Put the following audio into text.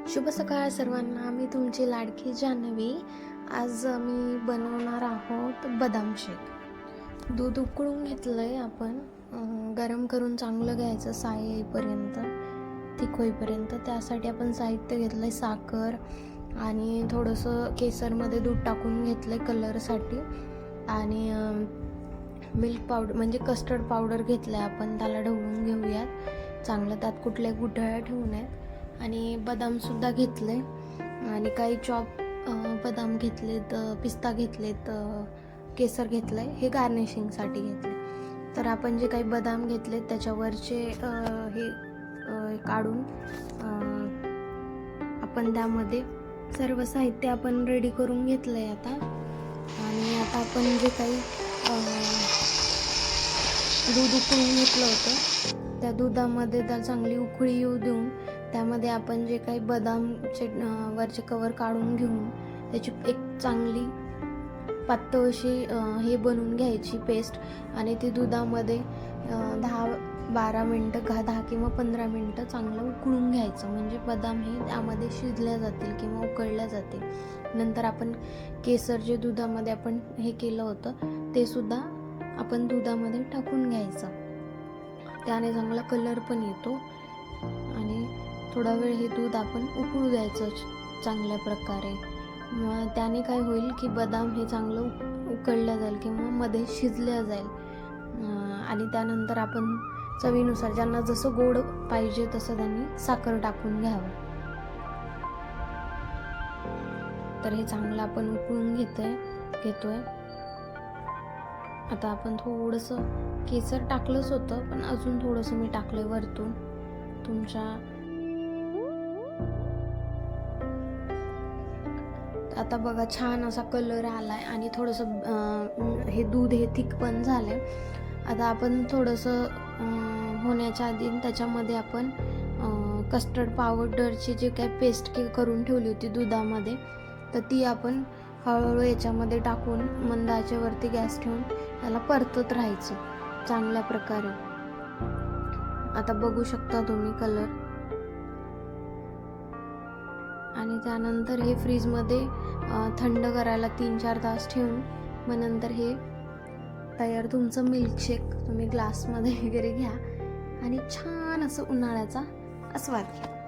शुभ सकाळ सर्वांना. मी तुमची लाडकी जान्हवी. आज मी बनवणार आहोत बदाम शेक. दूध उकळून घेतलं आहे आपण, गरम करून चांगलं घ्यायचं साय येईपर्यंत, थिक होईपर्यंत. त्यासाठी आपण साहित्य घेतलं आहे साखर आणि थोडंसं केसरमध्ये दूध टाकून घेतलं आहे कलरसाठी, आणि मिल्क पावडर म्हणजे कस्टर्ड पावडर घेतलं आहे आपण. त्याला ढवळून घेऊयात चांगलं, त्यात कुठल्याही गुठळ्या ठेवू नयेत. आणि बदामसुद्धा घेतले आणि काही चॉप बदाम घेतलेत, पिस्ता घेतलेत, केसर घेतलं आहे, हे गार्निशिंगसाठी घेतले. तर आपण जे काही बदाम घेतलेत त्याच्यावरचे हे काढून आपण त्यामध्ये सर्व साहित्य आपण रेडी करून घेतलं आहे आता. आणि आता आपण जे काही दूध उकळून घेतलं होतं त्या दुधामध्ये त्याला चांगली उकळी येऊ देऊन त्यामध्ये आपण जे काही बदामचे वरचे कवर काढून घेऊन त्याची एक चांगली पातळ अशी हे बनवून घ्यायची पेस्ट, आणि ती दुधामध्ये 10-12 मिनटं 10 किंवा 15 मिनटं चांगलं उकळून घ्यायचं. म्हणजे बदाम हे त्यामध्ये शिजल्या जातील किंवा उकळल्या जातील. नंतर आपण केसर जे दुधामध्ये आपण हे केलं होतं ते सुद्धा आपण दुधामध्ये टाकून घ्यायचं. त्याने चांगला कलर पण येतो. आणि थोडा वेळ हे दूध आपण उकळू द्यायचं चांगल्या प्रकारे. मग त्याने काय होईल की बदाम हे चांगलं उकळल्या जाईल किंवा मध्ये शिजल्या जाईल. आणि त्यानंतर आपण चवीनुसार, ज्यांना जसं गोड पाहिजे तसं त्यांनी साखर टाकून घ्यावं. तर हे चांगलं आपण उकळून घेतोय. आता आपण थोडंसं केसर टाकलंच होतं, पण अजून थोडंसं मी टाकलंय वरतून. तुमच्या आता बघा छान असा कलर आलाय आणि थोडंसं हे दूध हे थिक पण झालंय. आता आपण थोडंसं होण्याच्या आधी त्याच्यामध्ये आपण कस्टर्ड पावडरची जे काही पेस्ट करून ठेवली होती दुधामध्ये, तर ती आपण हळूहळू याच्यामध्ये टाकून मंद आचेवरती गॅस ठेवून त्याला परतत राहायचं चांगल्या प्रकारे. आता बघू शकता तुम्ही कलर. आणि त्यानंतर हे फ्रीजमध्ये थंड करायला 3-4 तास ठेवून मग नंतर हे तयार तुमचं मिल्कशेक. तुम्ही ग्लासमध्ये वगैरे घ्या आणि छान असं उन्हाळ्याचा आस्वाद घ्या.